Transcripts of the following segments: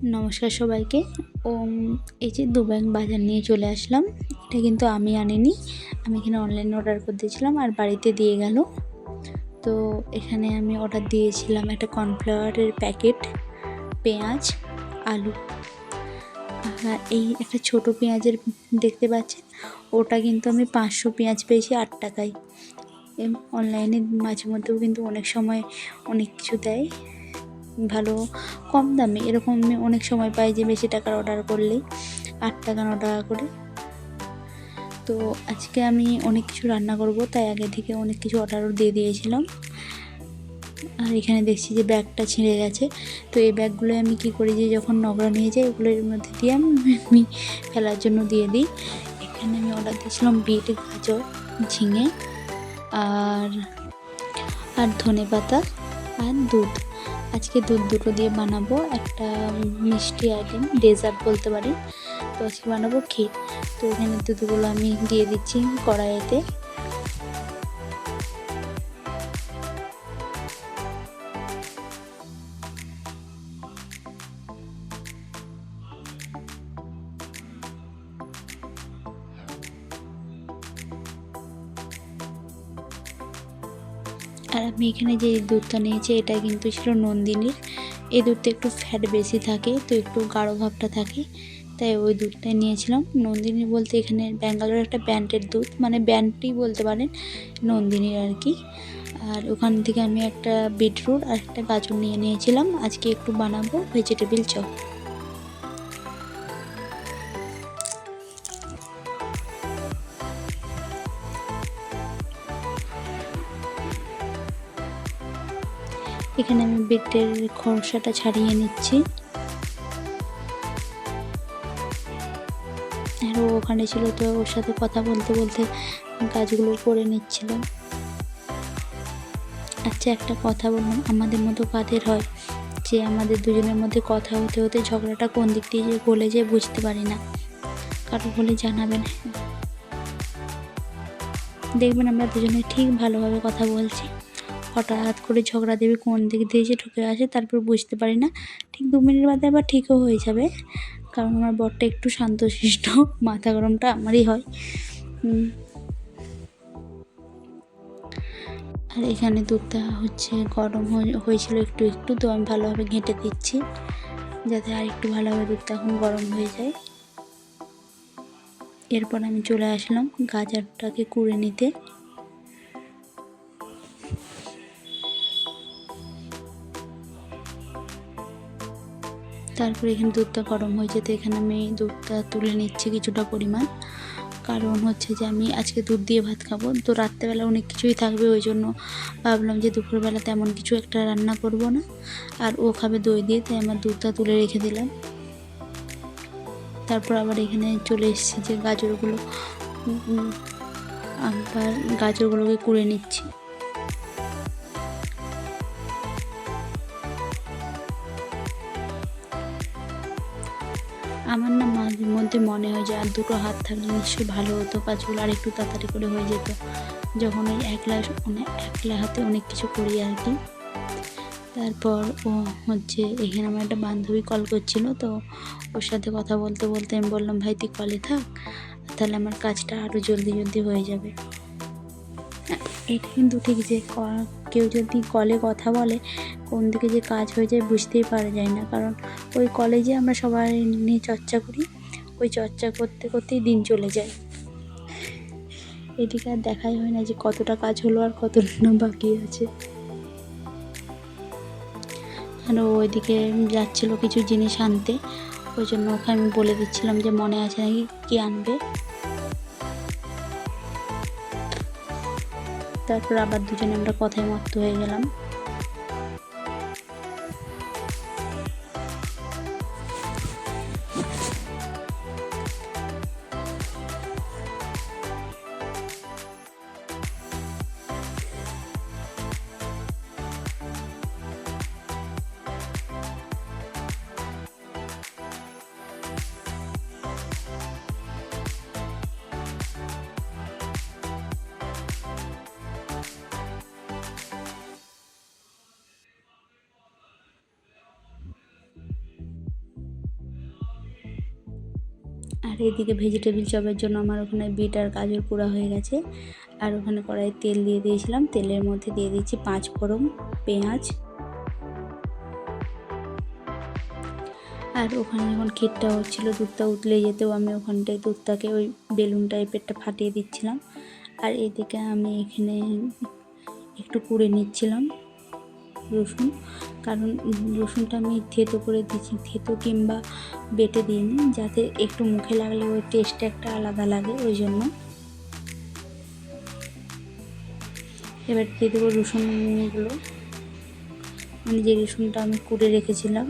নমস্কার সবাইকে। এই যে 2 ব্যাগ বাজার নিয়ে চলে আসলাম। এটা কিন্তু আমি আনিনি, আমি এখানে অনলাইনে অর্ডার করে দিয়েছিলাম আর বাড়িতে দিয়ে গেল। তো এখানে আমি অর্ডার দিয়েছিলাম একটা কর্নফ্লাওয়ারের প্যাকেট, পেঁয়াজ, আলু। আর এই একটা ছোট পেঁয়াজের দেখতে পাচ্ছেন, ওটা কিন্তু আমি 500 পেঁয়াজ পেয়েছি 8 টাকায়। অনলাইনে মাঝে মধ্যেও কিন্তু অনেক সময় অনেক কিছু দেয় ভালো কম দামে, এরকম আমি অনেক সময় পাই যে বেশি টাকার অর্ডার করলেই 8 টাকা 9 টাকা করে। তো আজকে আমি অনেক কিছু রান্না করব, তাই আগে থেকে অনেক কিছু অর্ডারও দিয়ে দিয়েছিলাম। আর এখানে দেখছি যে ব্যাগটা ছিঁড়ে গেছে। তো এই ব্যাগগুলো আমি কি করি, যে যখন নোংরা নিয়ে যাই ওগুলোর মধ্যে দিয়ে আমি ফেলার জন্য দিয়ে দিই। এখানে আমি অর্ডার দিয়েছিলাম বিট, গাজর, ঝিঙে আর ধনেপাতা আর দুধ। আজকে দুধ দুটো দিয়ে বানাবো একটা মিষ্টি আইটেম, ডেজার্ট বলতে পারি। তো আজকে বানাবো ক্ষীর। তো এখানে দুধগুলো আমি দিয়ে দিচ্ছি কড়াইতে। আর আমি এখানে যে দুধটা নিয়েছি এটা কিন্তু ছিল নন্দিনীর। এই দুধটা একটু ফ্যাট বেশি থাকে, তো একটু গাঢ় ভাবটা থাকে, তাই ওই দুধটাই নিয়েছিলাম। নন্দিনী বলতে এখানে ব্যাঙ্গালোরের একটা ব্র্যান্ডের দুধ, মানে ব্র্যান্ডই বলতে পারেন নন্দিনীর আর কি। আর ওখান থেকে আমি একটা বিটরুট আর একটা গাজর নিয়ে নিয়েছিলাম। আজকে একটু বানাবো ভেজিটেবিল চপ। এখানে আমি বিটের খোসাটা ছাড়িয়ে নিচ্ছি। আর ও ওখানে ছিল, তো ওর সাথে কথা বলতে বলতে কাজগুলো করে নিচ্ছিলাম। আচ্ছা, একটা কথা বললাম, আমাদের মতো কাদের হয় যে আমাদের দুজনের মধ্যে কথা হতে হতে ঝগড়াটা কোন দিক দিয়ে যে গলে যায় বুঝতে পারি না। কারো বলে জানাবেন, দেখবেন আমরা দুজনে ঠিক ভালোভাবে কথা বলছি, হঠাৎ করে ঝগড়া দেবে কোন দিক দিয়ে যে ঢুকে আসে, তারপর বুঝতে পারি না। ঠিক 2 মিনিট বাদে আবার ঠিকও হয়ে যাবে, কারণ আমার বরটা একটু শান্তশিষ্ট, মাথা গরমটা আমারই হয়। আর এখানে দুধটা গরম হয়েছিল একটু একটু, তো আমি ভালোভাবে ঘেঁটে দিচ্ছি যাতে আর একটু ভালোভাবে দুধটা এখন গরম হয়ে যায়। এরপর আমি চলে আসলাম গাজরটাকে কুড়ে নিতে। তারপরে এখানে দুধটা গরম হয়েছে, তো এখানে আমি দুধটা তুলে নিচ্ছি কিছুটা পরিমাণ, কারণ যে আমি আজকে দুধ দিয়ে ভাত খাবো। তো রাত্রেবেলা অনেক কিছুই থাকবে, ওই জন্য ভাবলাম যে দুপুরবেলা তেমন কিছু একটা রান্না করব না, আর ও খাবে দই দিয়ে, তাই আমার দুধটা তুলে রেখে দিলাম। তারপর আবার এখানে চলে এসেছি যে গাজরগুলোকে কুড়ে নিচ্ছি। আমার না মাঝে মধ্যে মনে হয় যে আর দুটো হাত থাকলে নিশ্চয়ই ভালো হতো, কাজগুলো আর একটু তাড়াতাড়ি করে হয়ে যেত, যখন ওই একলা হাতে অনেক কিছু করি আর কি। তারপর ও এখানে আমার একটা বান্ধবী কল করছিল, তো ওর সাথে কথা বলতে বলতে আমি বললাম, ভাই তুই কলে থাক, তাহলে আমার কাজটা আরও জলদি জলদি হয়ে যাবে। এটা কিন্তু ঠিক যে কেউ যদি কলে কথা বলে কোন দিকে যে কাজ হয়ে যায় বুঝতেই পারা যায় না, কারণ ওই কলে যে আমরা সবাই নিয়ে চর্চা করি, ওই চর্চা করতে করতেই দিন চলে যায়। এদিকে আর দেখাই হয় না যে কতটা কাজ হলো আর কতটা না বাকি আছে। আর ওইদিকে যাচ্ছিলো কিছু জিনিস আনতে, ওই জন্য ওকে আমি বলে দিচ্ছিলাম যে মনে আছে নাকি কি আনবে। তারপর আবার দুজনে আমরা কথায় মত্ত হয়ে গেলাম। আর এইদিকে ভেজিটেবিল চপের জন্য আমার ওখানে বিট আর গাজর পোড়া হয়ে গেছে। আর ওখানে কড়াইয়ে তেল দিয়ে দিয়েছিলাম, তেলের মধ্যে দিয়ে দিচ্ছি 5 ফোড়ন, পেঁয়াজ। আর ওখানে যখন ক্ষীরটা হচ্ছিলো, দুধটা উতলে যেতেও আমি ওখানটায় দুধটাকে ওই বেলুন টাইপেরটা ফাটিয়ে দিচ্ছিলাম। আর এদিকে আমি এখানে একটু কুড়ে নিচ্ছিলাম রসুন, কারণ রসুনটা আমি থেতো করে দিচ্ছি, থেতো কিংবা বেটে দিইনি, যাতে একটু মুখে লাগলে ওই টেস্টটা একটা আলাদা লাগে, ওই জন্য। এবার দিয়ে দেবো রসুনগুলো, মানে যে রসুনটা আমি কুড়ে রেখেছিলাম।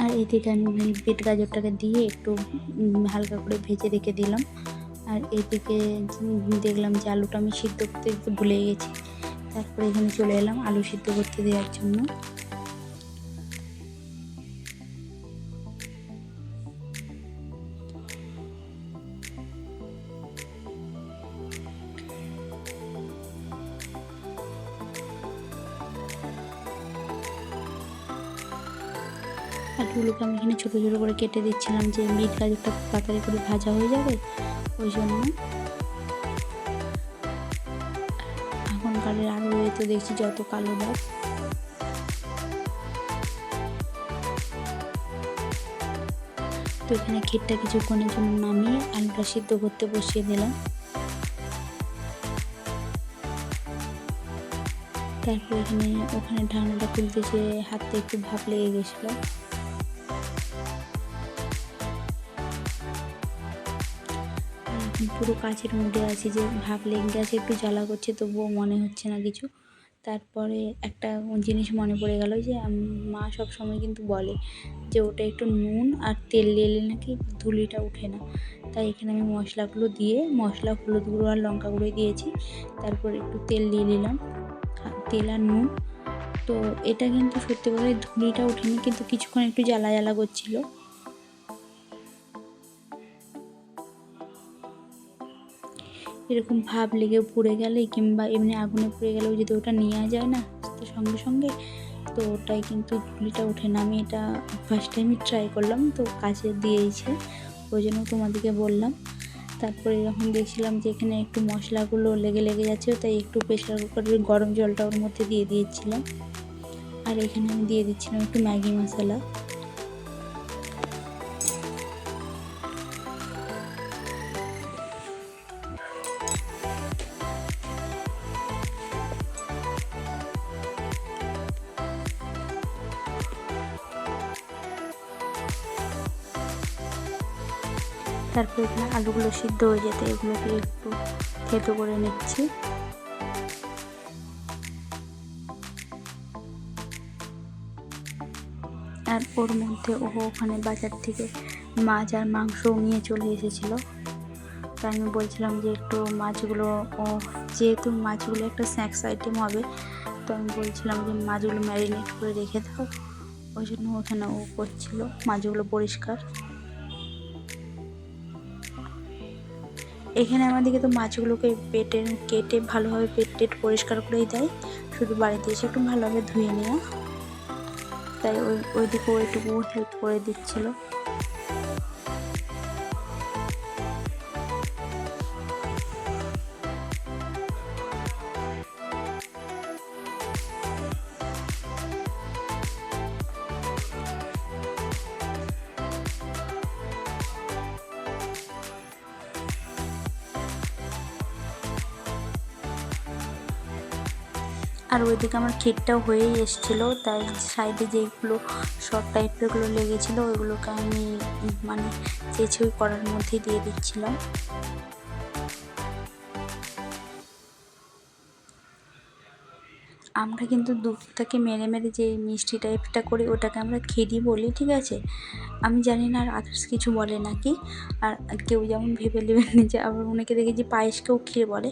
আর এদিকে আমি বিট গাজরটাকে দিয়ে একটু হালকা করে ভেজে রেখে দিলাম। আর এদিকে দেখলাম যে আলুটা আমি সিদ্ধ করতে দিতে ভুলে গেছি, তারপরে এখানে চলে এলাম আলু সিদ্ধ করতে দেওয়ার জন্য। আলুগুলোকে আমি এখানে ছোটো ছোটো করে কেটে দিচ্ছিলাম, যে বিট গাজরটা তাড়াতাড়ি করে ভাজা হয়ে যাবে, ওই জন্য। এখনকারের আলু তো দেখছি যত কালো দাগ। তো এখানে ক্ষীরটা কিছুক্ষণের জন্য নামিয়ে আলুটা সিদ্ধ করতে বসিয়ে দিলাম। তারপর ওখানে ঢাকনাটা খুলতে যেয়ে হাতে একটু ভাপ লেগে গেছিলো। পুরো কাচের মধ্যে আছি, যে ভাপ লেগে গেছে, একটু জ্বালা করছে, তবুও মনে হচ্ছে না কিছু। তারপরে একটা জিনিস মনে পড়ে গেল, যে মা সব সময় কিন্তু বলে যে ওটা একটু নুন আর তেল দিলে নাকি ধুলিটা ওঠে না। তাই এখানে আমি মশলাগুলো দিয়ে, মশলা, হলুদ গুঁড়ো আর লঙ্কা গুঁড়ো দিয়েছি। তারপর একটু তেল দিয়ে দিলাম, তেল আর নুন। তো এটা কিন্তু সত্যি করে ধুলিটা ওঠেনি, কিন্তু কিছুক্ষণ একটু জ্বালা জ্বালা করছিল। এরকম ভাপ লেগে পুড়ে গেলে কিংবা এমনি আগুনে পুড়ে গেলেও যদি ওটা নেওয়া যায় না তো সঙ্গে সঙ্গে, তো ওটাই কিন্তু ধুলিটা ওঠে না। আমি এটা ফার্স্ট টাইমই ট্রাই করলাম, তো কাজে দিয়েছে, ওই জন্য তোমাদেরকে বললাম। তারপরে যখন দেখছিলাম যে এখানে একটু মশলাগুলো লেগে লেগে যাচ্ছে, তাই একটু প্রেশার কুকারের গরম জলটা ওর মধ্যে দিয়ে দিয়েছিলাম। আর এখানে আমি দিয়ে দিচ্ছিলাম একটু ম্যাগি মশলা। তারপর এখানে আলুগুলো সিদ্ধ হয়ে যেতে এগুলোকে একটু থেতো করে নিচ্ছি। আর ওর মধ্যে ওখানে বাজার থেকে মাছ আর মাংসও নিয়ে চলে এসেছিলো। তাই আমি বলছিলাম যে একটু মাছগুলো, যেহেতু মাছগুলো একটা স্ন্যাক্স আইটেম হবে, তো আমি বলছিলাম যে মাছগুলো ম্যারিনেট করে রেখে দাও, ওই জন্য ওখানে ও করছিল মাছগুলো পরিষ্কার। এখানে আমাদেরকে তো মাছগুলোকে কেটে ভালোভাবে পেট পরিষ্কার করেই দেয়, শুধু বাড়িতে এসে একটু ভালোভাবে ধুয়ে নেওয়া। তাই ওইদিকে ওইটুকু হেল্প করে দিচ্ছিল। আর ওইদিকে আমার ক্ষীরটাও হয়েই এসেছিলো, তাই সাইডে যেগুলো শর্ট টাইপেরগুলো লেগেছিলো ওইগুলোকে আমি মানে চেঁচে ওই কড়ার মধ্যেই দিয়ে দিচ্ছিলাম। আমরা কিন্তু দুধটাকে মেরে মেরে যে মিষ্টি টাইপটা করি ওটাকে আমরা ক্ষীরই বলি, ঠিক আছে। আমি জানি না আর আদার্স কিছু বলে নাকি। আর কেউ যেমন ভেবে নেবেন যে, আবার অনেকে দেখেছি পায়েসকেও ক্ষীর বলে,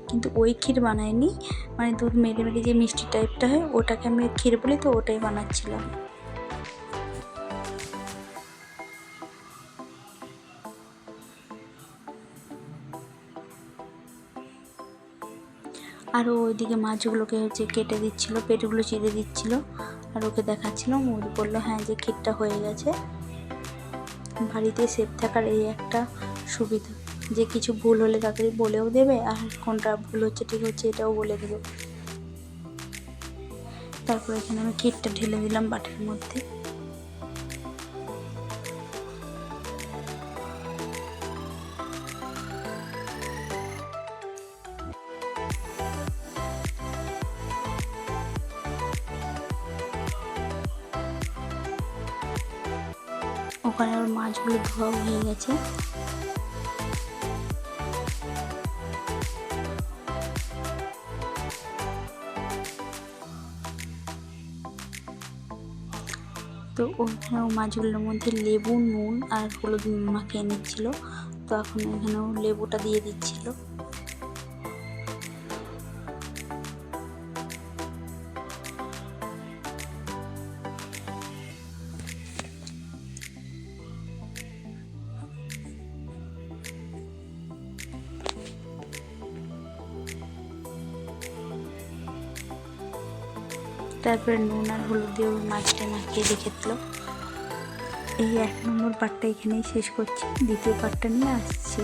কিন্তু ওই ক্ষীর বানাইনি, মানে দুধ মেরে মেরে যে মিষ্টি টাইপটা হয় ওটাকে আমি ক্ষীর বলি, তো ওটাই বানাচ্ছিলাম। আর ওইদিকে মাছগুলোকে হচ্ছে কেটে দিচ্ছিলো, পেটগুলো চিড়ে দিচ্ছিলো, আর ওকে দেখাচ্ছিলো। মুড়ি বললো হ্যাঁ যে ক্ষীরটা হয়ে গেছে। বাড়িতে সেফ থাকার এই একটা সুবিধা যে কিছু ভুল হলে তাড়াতাড়ি বলেও দেবে, আর কোনটা ভুল হচ্ছে ঠিক হচ্ছে এটাও বলে দেবে। তারপর এখানে আমি ক্ষীরটা ঢেলে দিলাম বাটির মধ্যে। ওখানে ওর মাছগুলো ধোয়া হয়ে গেছে। তো ওখানে ও মাছগুলোর মধ্যে লেবু, নুন আর হলুদ মাখিয়ে নিচ্ছিল। তো এখন এখানেও লেবুটা দিয়ে দিচ্ছিল। তারপরে নুন আর হলুদ দিয়ে মাছটা মাখিয়ে রেখে দিল। এই 1 নম্বর পার্টটা এখানেই শেষ করছি, দ্বিতীয় পার্টটা নিয়ে আসছি।